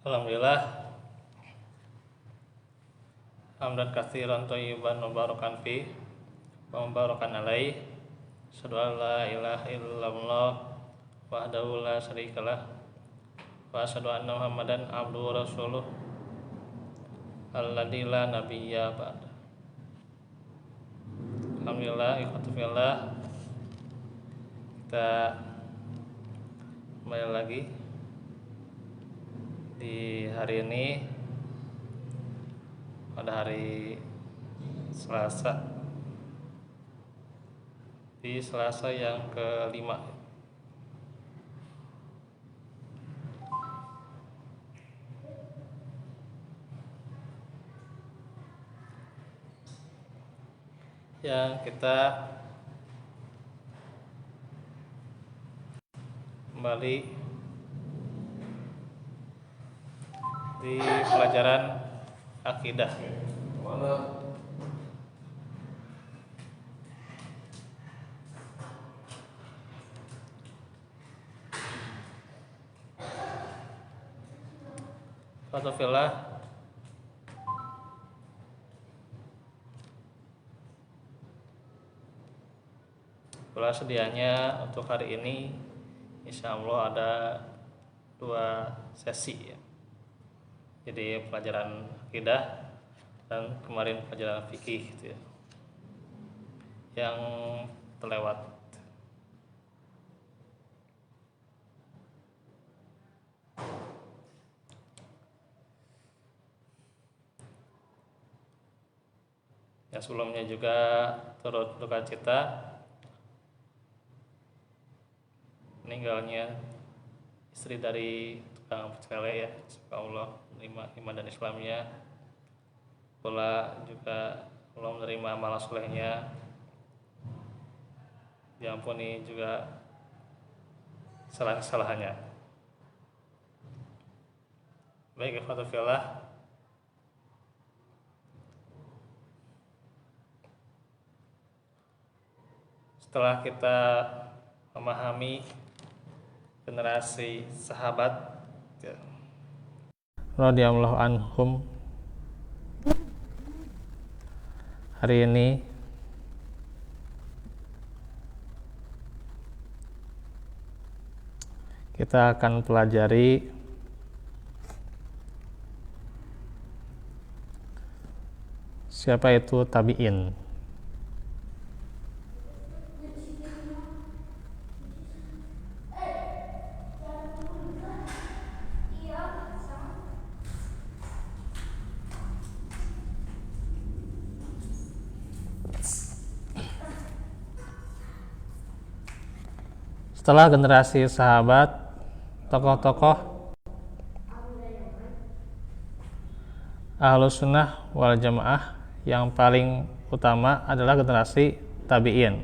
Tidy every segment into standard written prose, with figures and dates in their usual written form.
Alhamdulillah, hamdan katsiran thayyiban mubarakan fi wa mubarakan alaih. Asyhadu an la ilaha illallah wahdahu la syarikalah wa asyhadu anna Muhammadan abduhu wa rasuluh alladzi la nabiyya ba'da. Alhamdulillah, ikhwatu fillah, kita kembali lagi di hari ini pada hari Selasa, di Selasa yang kelima. Yang kita kembali di pelajaran akidah. Alhamdulillah, pula sedianya untuk hari ini insya Allah ada 2 sesi ya. Jadi pelajaran akidah dan kemarin pelajaran fikih gitu ya, yang terlewat. Yang sebelumnya juga turut duka cita meninggalnya istri dari tukang pecele ya. Semoga Allah menerima iman dan Islamnya, pula juga Allah menerima amal solehnya, diampuni juga kesalahan-kesalahannya. Baik, ikhwatu fillah, setelah kita memahami generasi sahabat ya, radhiyallahu anhum, hari ini kita akan pelajari siapa itu tabi'in. Setelah generasi sahabat, tokoh-tokoh Ahlus Sunnah wal Jamaah yang paling utama adalah generasi tabi'in.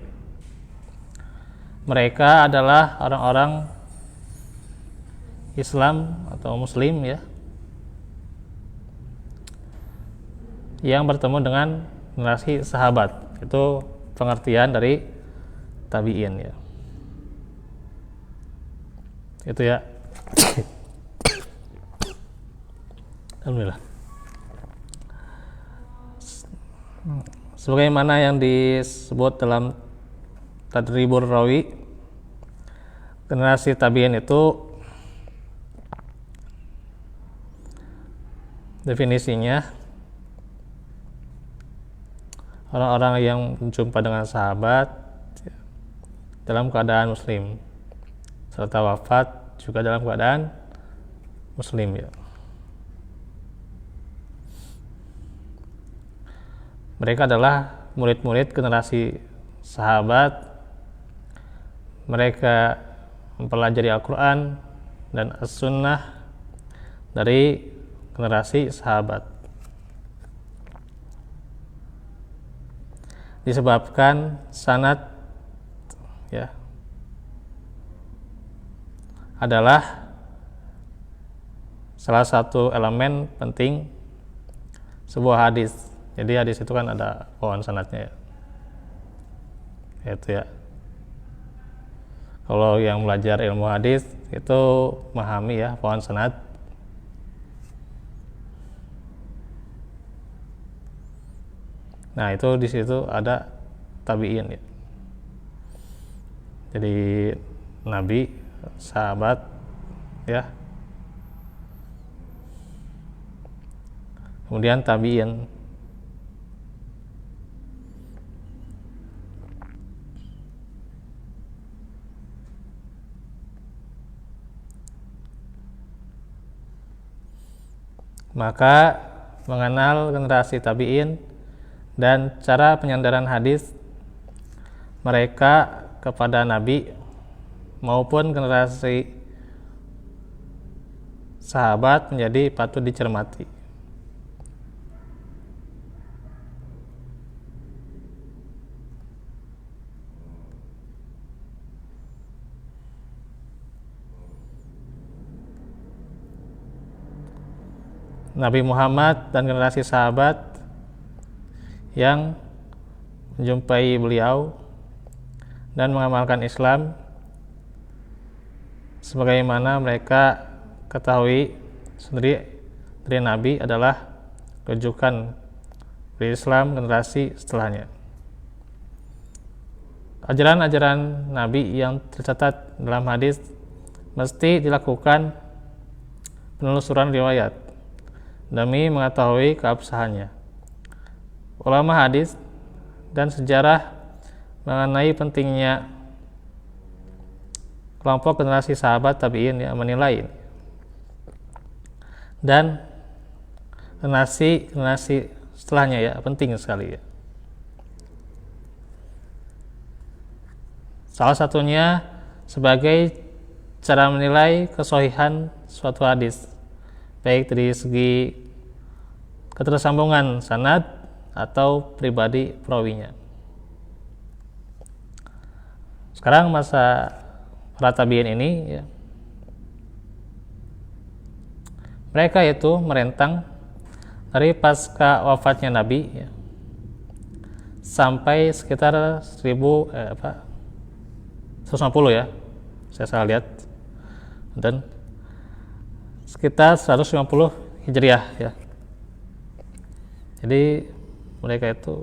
Mereka adalah orang-orang Islam atau Muslim ya, yang bertemu dengan generasi sahabat. Itu pengertian dari tabi'in ya. Itu ya. Alhamdulillah. Sebagaimana yang disebut dalam Tadribur Rawi, generasi tabi'in itu definisinya orang-orang yang berjumpa dengan sahabat dalam keadaan muslim, serta wafat juga dalam keadaan muslim ya. Mereka adalah murid-murid generasi sahabat. Mereka mempelajari Al-Quran dan As-Sunnah dari generasi sahabat. Disebabkan sanad ya adalah salah satu elemen penting sebuah hadis. Jadi hadis itu kan ada pohon sanadnya ya. Itu ya. Kalau yang belajar ilmu hadis itu memahami ya pohon sanad. Nah, itu di situ ada tabi'in ya. Jadi nabi, sahabat ya. Kemudian tabi'in. Maka mengenal generasi tabi'in dan cara penyandaran hadis mereka kepada Nabi maupun generasi sahabat menjadi patut dicermati. Nabi Muhammad dan generasi sahabat yang menjumpai beliau dan mengamalkan Islam sebagaimana mereka ketahui sendiri dari Nabi adalah rujukan dari Islam generasi setelahnya. Ajaran-ajaran Nabi yang tercatat dalam hadis mesti dilakukan penelusuran riwayat demi mengetahui keabsahannya. Ulama hadis dan sejarah mengenai pentingnya kelompok generasi sahabat tabi'in yang menilai dan generasi setelahnya ya penting sekali ya. Salah satunya sebagai cara menilai kesohihan suatu hadis, baik dari segi ketersambungan sanad atau pribadi perawinya. Sekarang masa para tabi'in ini ya, mereka itu merentang dari pasca wafatnya Nabi ya, sampai sekitar 150 ya, saya salah lihat, dan sekitar 150 Hijriah ya. Jadi mereka itu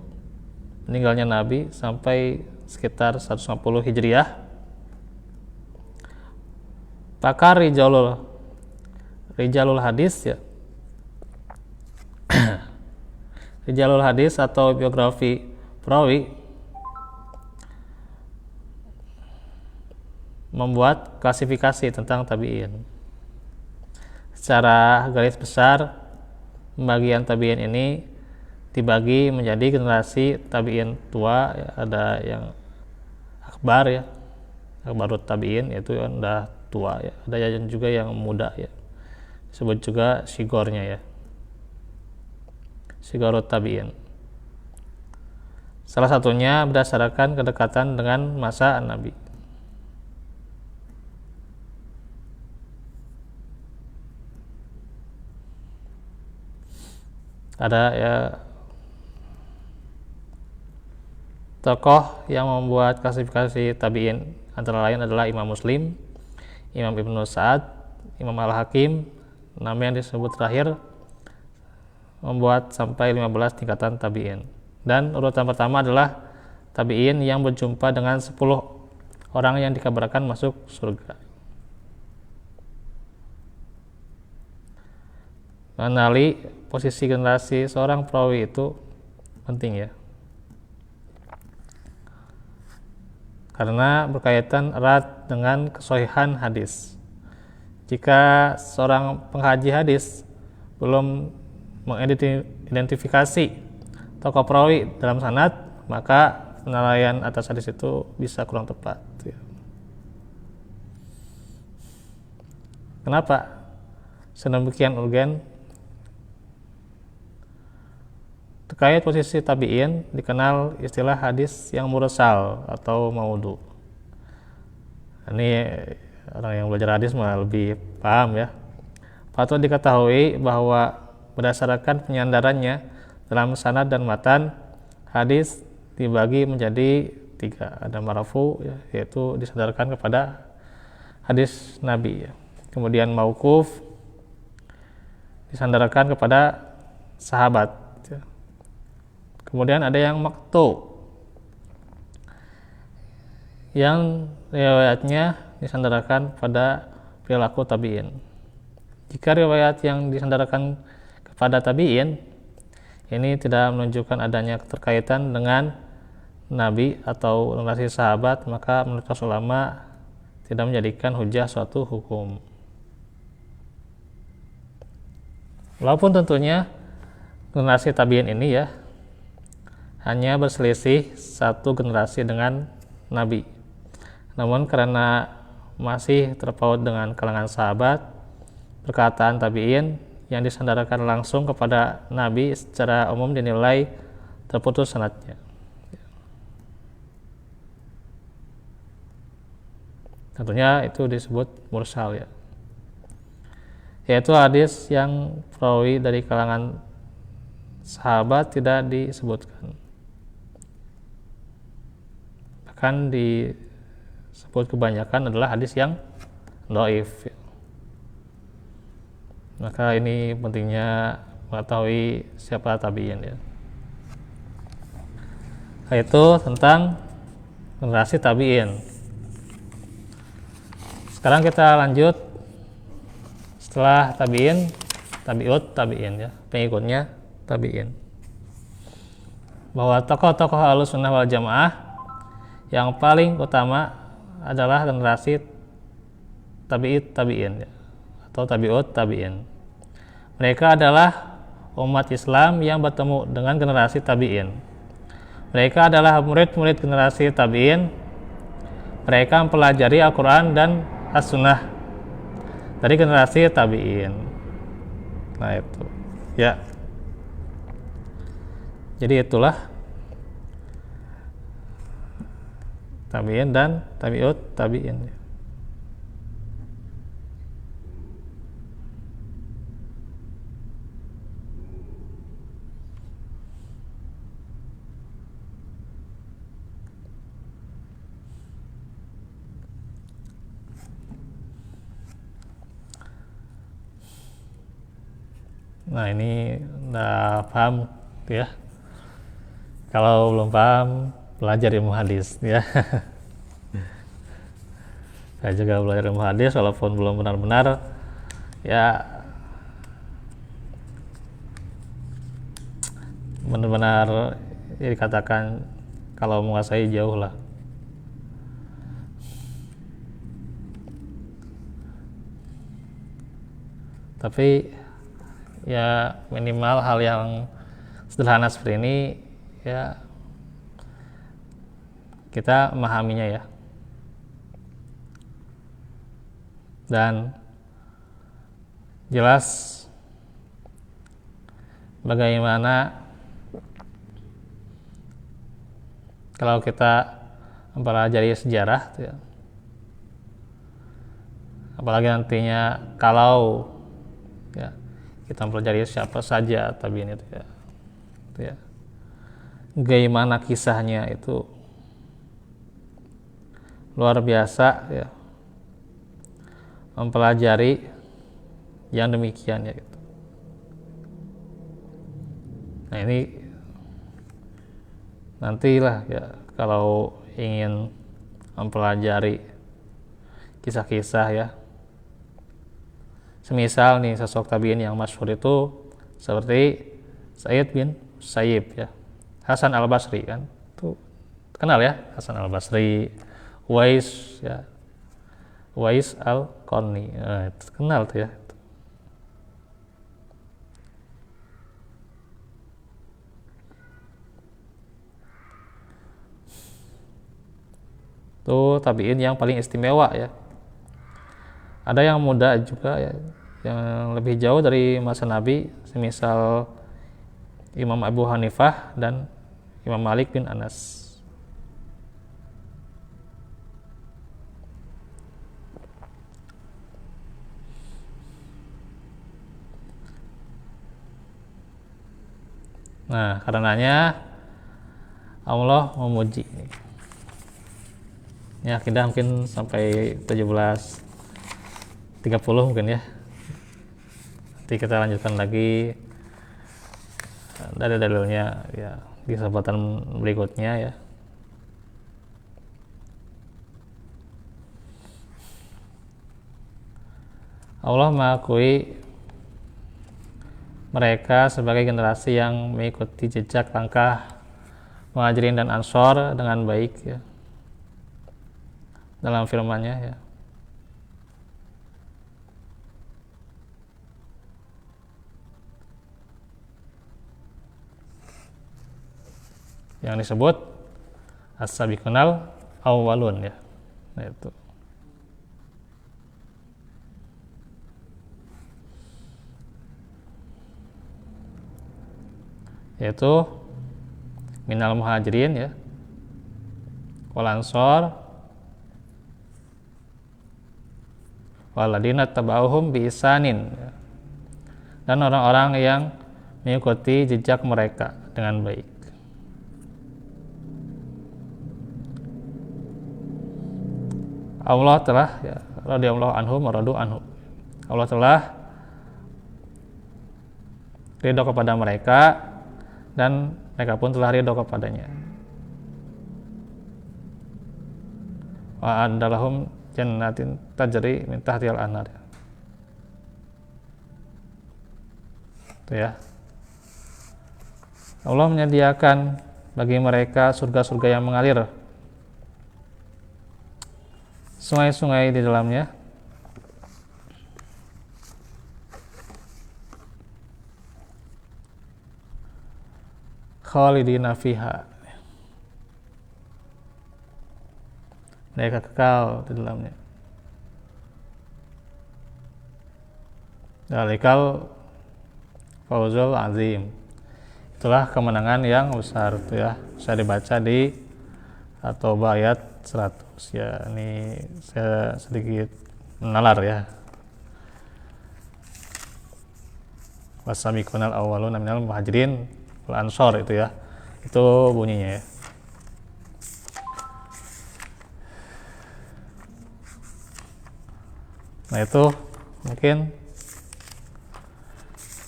meninggalnya Nabi sampai sekitar 150 Hijriah. Pakar Rijalul hadis ya. Rijalul hadis atau biografi perawi membuat klasifikasi tentang tabi'in. Secara garis besar, pembagian tabi'in ini dibagi menjadi generasi tabi'in tua ya, ada yang akbar ya, akbarut tabi'in, yaitu yang udah tua ya, ada yang juga yang muda ya, disebut juga sigornya ya, sigorut tabi'in. Salah satunya berdasarkan kedekatan dengan masa Nabi. Ada ya tokoh yang membuat klasifikasi tabi'in, antara lain adalah Imam Muslim, Imam Ibnu Sa'ad, Imam Al-Hakim. Nama yang disebut terakhir membuat sampai 15 tingkatan tabi'in. Dan urutan pertama adalah tabi'in yang berjumpa dengan 10 orang yang dikabarkan masuk surga. Mengenali posisi generasi seorang perawi itu penting ya, karena berkaitan erat dengan kesohihan hadis. Jika seorang pengkaji hadis belum mengidentifikasi tokoh perawi dalam sanad, maka penilaian atas hadis itu bisa kurang tepat ya. Kenapa sedemikian urgen? Terkait posisi tabi'in dikenal istilah hadis yang mursal atau maudhu. Ini orang yang belajar hadis mah lebih paham ya. Patut diketahui bahwa berdasarkan penyandarannya dalam sanad dan matan, hadis dibagi menjadi 3. Ada marfu ya, yaitu disandarkan kepada hadis Nabi ya. Kemudian mauquf disandarkan kepada sahabat. Kemudian ada yang maqtu, yang riwayatnya disandarkan pada perilaku tabi'in. Jika riwayat yang disandarkan kepada tabi'in ini tidak menunjukkan adanya keterkaitan dengan Nabi atau generasi sahabat, maka menurut ulama tidak menjadikan hujah suatu hukum. Walaupun tentunya generasi tabi'in ini ya hanya berselisih satu generasi dengan Nabi. Namun karena masih terpaut dengan kalangan sahabat, perkataan tabi'in yang disandarkan langsung kepada Nabi secara umum dinilai terputus sanadnya. Tentunya itu disebut mursal ya, yaitu hadis yang perawi dari kalangan sahabat tidak disebutkan, bahkan disebut kebanyakan adalah hadis yang dhaif ya. Maka ini pentingnya mengetahui siapa tabi'in ya. Itu tentang generasi tabi'in. Sekarang kita lanjut setelah tabi'in, tabi'ut, tabi'in ya, pengikutnya tabi'in. Bahwa tokoh-tokoh Ahlussunnah wal Jamaah yang paling utama adalah generasi tabi'in ya, atau tabi'ut tabi'in. Mereka adalah umat Islam yang bertemu dengan generasi tabi'in. Mereka adalah murid-murid generasi tabi'in. Mereka mempelajari Al-Quran dan As-Sunnah dari generasi tabi'in. Nah itu ya, jadi itulah tabi'in dan tabi'ut tabi'in. Nah ini udah paham ya. Kalau belum paham, belajar ilmu hadis ya. Saya juga belajar ilmu hadis walaupun belum benar-benar ya benar-benar ya dikatakan kalau menguasai jauh lah. Tapi ya minimal hal yang sederhana seperti ini ya kita memahaminya ya, dan jelas bagaimana kalau kita mempelajari sejarah ya, apalagi nantinya kalau ya kita mempelajari siapa saja tabi'in itu ya, bagaimana kisahnya itu luar biasa ya, mempelajari yang demikian ya gitu. Nah ini nantilah ya kalau ingin mempelajari kisah-kisah ya, semisal nih sosok tabi'in yang masyhur itu seperti Sa'id bin Musayyib ya, Hasan al-Basri kan, tuh kenal ya, Hasan al-Basri, Uwais ya, Uwais al-Qarni, itu kenal tuh ya. Tuh tabi'in yang paling istimewa ya. Ada yang muda juga ya, yang lebih jauh dari masa Nabi, semisal Imam Abu Hanifah dan Imam Malik bin Anas. Nah, karenanya Allah memuji ini. Ya, kita mungkin sampai 17.30 mungkin ya. Nanti kita lanjutkan lagi dari dalilnya ya di kesempatan berikutnya ya. Allah mengakui mereka sebagai generasi yang mengikuti jejak langkah Muhajirin dan Ansor dengan baik ya, dalam firman-Nya ya. Yang disebut as-sabiqunal awwalun ya. Nah, itu. Yaitu minal muhajirin ya, wal ansor, waladina tabauhum bi isanin ya, dan orang-orang yang mengikuti jejak mereka dengan baik. Allah telah ya, radhiyallahu anhum wa radu anhu. Allah telah ridho kepada mereka dan mereka pun telah ridho kepadanya. Wa andalahum jannatin tajri min tahtihal anhar. Itu ya. Allah menyediakan bagi mereka surga-surga yang mengalir sungai-sungai di dalamnya. Khalidina fiha, mereka kekal di dalamnya. Dalikal fawzul azim, itulah kemenangan yang besar itu ya. Bisa dibaca di At-Taubah ayat 100 ya. Ini saya sedikit menalar ya. Wasabiqunal awwaluna minal muhajirin wal ansor, itu ya. Itu bunyinya ya. Nah, itu mungkin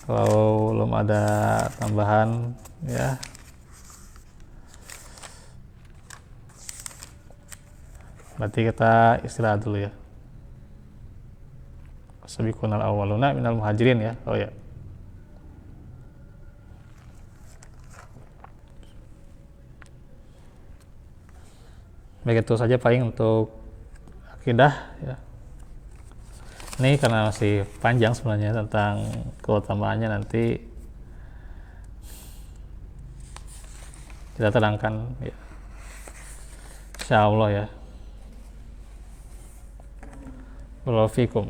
kalau belum ada tambahan ya, berarti kita istirahat dulu ya. Sabiqunal awwaluna minal muhajirin ya. Oh ya. Begitu saja paling untuk akidah ya. Ini karena masih panjang sebenarnya tentang keutamaannya, nanti kita terangkan ya, insyaallah ya. Walafikum.